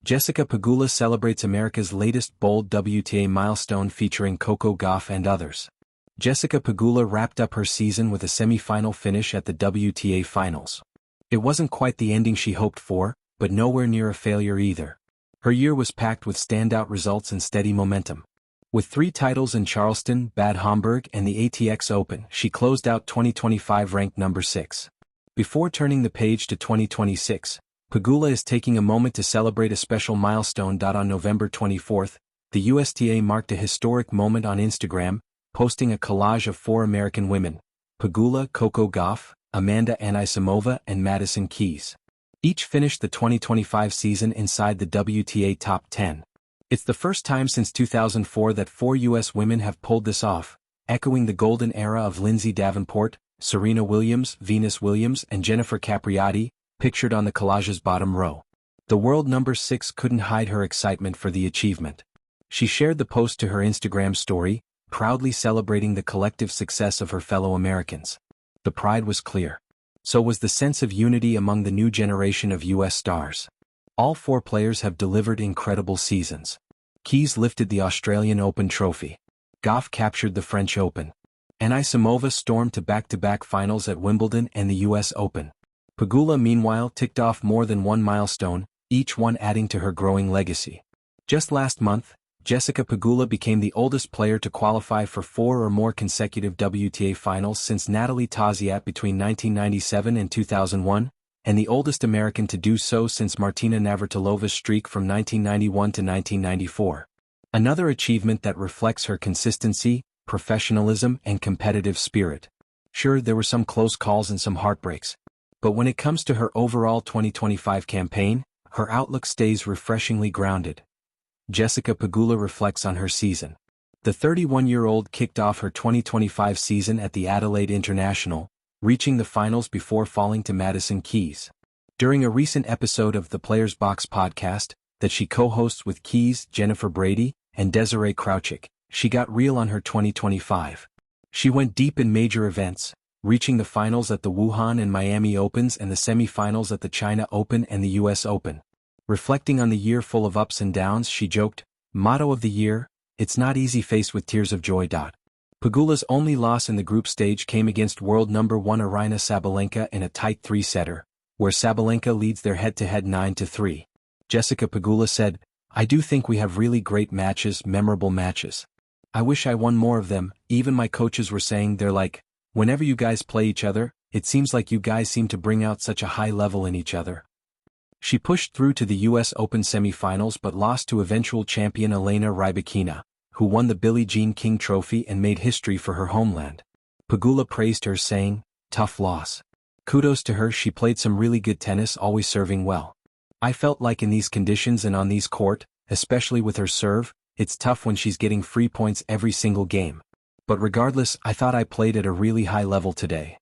Jessica Pegula celebrates America's latest bold WTA milestone featuring Coco Gauff and others. Jessica Pegula wrapped up her season with a semi-final finish at the WTA Finals. It wasn't quite the ending she hoped for, but nowhere near a failure either. Her year was packed with standout results and steady momentum. With 3 titles in Charleston, Bad Homburg and the ATX Open, she closed out 2025 ranked number 6. Before turning the page to 2026, Pegula is taking a moment to celebrate a special milestone. On November 24, the USTA marked a historic moment on Instagram, posting a collage of 4 American women: Pegula, Coco Gauff, Amanda Anisimova and Madison Keys. Each finished the 2025 season inside the WTA top 10. It's the first time since 2004 that 4 U.S. women have pulled this off, echoing the golden era of Lindsay Davenport, Serena Williams, Venus Williams and Jennifer Capriati, pictured on the collage's bottom row. The world number 6 couldn't hide her excitement for the achievement. She shared the post to her Instagram story, proudly celebrating the collective success of her fellow Americans. The pride was clear. So was the sense of unity among the new generation of U.S. stars. All 4 players have delivered incredible seasons. Keys lifted the Australian Open trophy. Gauff captured the French Open. Anisimova stormed to back-to-back finals at Wimbledon and the U.S. Open. Pegula meanwhile ticked off more than one milestone, each one adding to her growing legacy. Just last month, Jessica Pegula became the oldest player to qualify for 4 or more consecutive WTA finals since Natalie Tauziat between 1997 and 2001, and the oldest American to do so since Martina Navratilova's streak from 1991 to 1994. Another achievement that reflects her consistency, professionalism and competitive spirit. Sure, there were some close calls and some heartbreaks. But when it comes to her overall 2025 campaign, her outlook stays refreshingly grounded. Jessica Pegula reflects on her season. The 31-year-old kicked off her 2025 season at the Adelaide International, reaching the finals before falling to Madison Keys. During a recent episode of the Players Box podcast, that she co-hosts with Keys, Jennifer Brady, and Desiree Crouchick, she got real on her 2025. She went deep in major events, reaching the finals at the Wuhan and Miami Opens and the semi-finals at the China Open and the US Open. Reflecting on the year full of ups and downs, she joked, "Motto of the year, it's not easy faced with tears of joy." Pegula's only loss in the group stage came against world number 1 Aryna Sabalenka in a tight 3-setter, where Sabalenka leads their head-to-head 9-3. Jessica Pegula said, "I do think we have really great matches, memorable matches. I wish I won more of them. Even my coaches were saying they're like, whenever you guys play each other, it seems like you guys seem to bring out such a high level in each other." She pushed through to the US Open semifinals but lost to eventual champion Elena Rybakina, who won the Billie Jean King Trophy and made history for her homeland. Pegula praised her, saying, "Tough loss. Kudos to her, she played some really good tennis, always serving well. I felt like in these conditions and on these court, especially with her serve, it's tough when she's getting free points every single game. But regardless, I thought I played at a really high level today."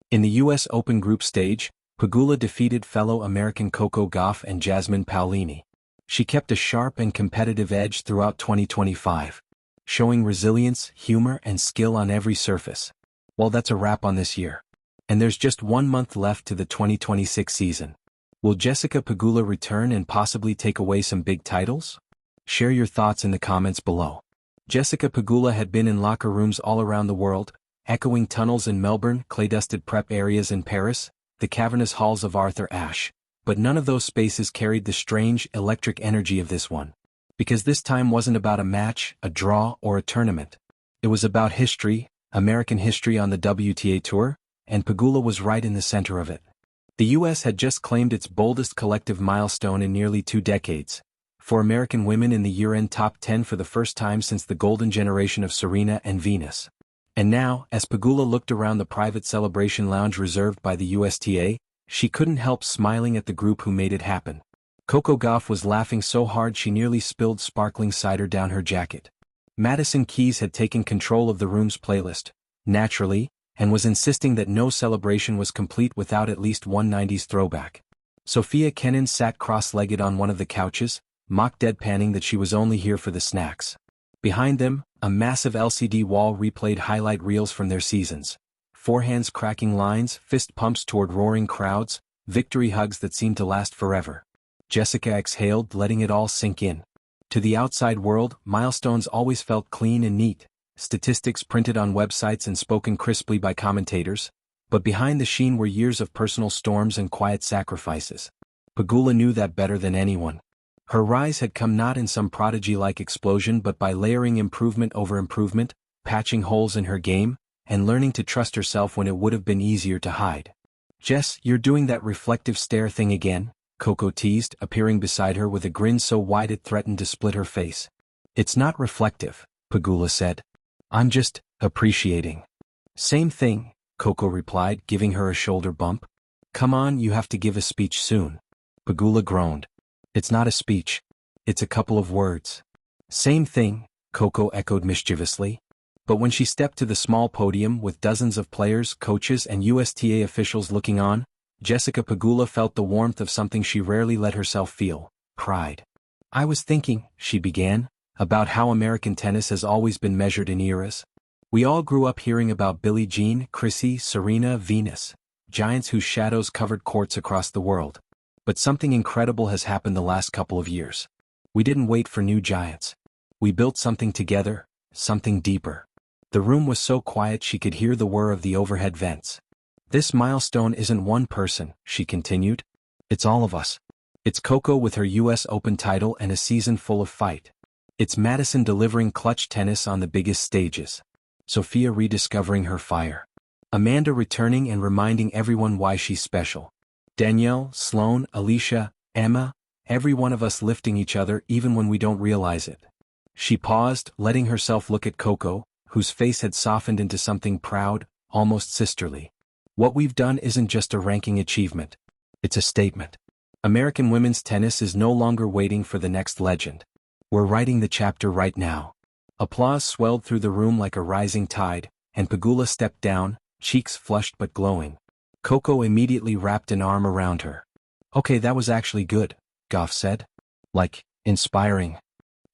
In the US Open group stage, Pegula defeated fellow American Coco Gauff and Jasmine Paolini. She kept a sharp and competitive edge throughout 2025, showing resilience, humor and skill on every surface. Well, that's a wrap on this year. And there's just 1 month left to the 2026 season. Will Jessica Pegula return and possibly take away some big titles? Share your thoughts in the comments below. Jessica Pegula had been in locker rooms all around the world, echoing tunnels in Melbourne, clay-dusted prep areas in Paris, the cavernous halls of Arthur Ashe, but none of those spaces carried the strange, electric energy of this one. Because this time wasn't about a match, a draw, or a tournament. It was about history, American history on the WTA Tour, and Pegula was right in the center of it. The US had just claimed its boldest collective milestone in nearly 2 decades. 4 American women in the year-end top 10 for the first time since the golden generation of Serena and Venus. And now, as Pegula looked around the private celebration lounge reserved by the USTA, she couldn't help smiling at the group who made it happen. Coco Gauff was laughing so hard she nearly spilled sparkling cider down her jacket. Madison Keys had taken control of the room's playlist, naturally, and was insisting that no celebration was complete without at least one 90s throwback. Sophia Kenin sat cross-legged on one of the couches, mock deadpanning that she was only here for the snacks. Behind them, a massive LCD wall replayed highlight reels from their seasons. Forehands cracking lines, fist pumps toward roaring crowds, victory hugs that seemed to last forever. Jessica exhaled, letting it all sink in. To the outside world, milestones always felt clean and neat, statistics printed on websites and spoken crisply by commentators, but behind the sheen were years of personal storms and quiet sacrifices. Pegula knew that better than anyone. Her rise had come not in some prodigy-like explosion but by layering improvement over improvement, patching holes in her game, and learning to trust herself when it would have been easier to hide. "Jess, you're doing that reflective stare thing again," Coco teased, appearing beside her with a grin so wide it threatened to split her face. "It's not reflective," Pegula said. "I'm just appreciating." "Same thing," Coco replied, giving her a shoulder bump. "Come on, you have to give a speech soon." Pegula groaned. "It's not a speech. It's a couple of words." "Same thing," Coco echoed mischievously. But when she stepped to the small podium with dozens of players, coaches, and USTA officials looking on, Jessica Pegula felt the warmth of something she rarely let herself feel: pride. "I was thinking," she began, "about how American tennis has always been measured in eras. We all grew up hearing about Billie Jean, Chrissy, Serena, Venus, giants whose shadows covered courts across the world. But something incredible has happened the last couple of years. We didn't wait for new giants. We built something together, something deeper." The room was so quiet she could hear the whir of the overhead vents. "This milestone isn't one person," she continued. "It's all of us. It's Coco with her US Open title and a season full of fight. It's Madison delivering clutch tennis on the biggest stages. Sophia rediscovering her fire. Amanda returning and reminding everyone why she's special. Danielle, Sloane, Alicia, Emma, every one of us lifting each other even when we don't realize it." She paused, letting herself look at Coco, whose face had softened into something proud, almost sisterly. "What we've done isn't just a ranking achievement. It's a statement. American women's tennis is no longer waiting for the next legend. We're writing the chapter right now." Applause swelled through the room like a rising tide, and Pegula stepped down, cheeks flushed but glowing. Coco immediately wrapped an arm around her. "Okay, that was actually good," Gauff said. "Like, inspiring."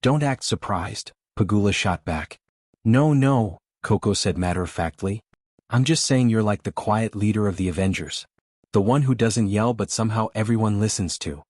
"Don't act surprised," Pegula shot back. No, Coco said matter-of-factly. "I'm just saying you're like the quiet leader of the Avengers. The one who doesn't yell but somehow everyone listens to."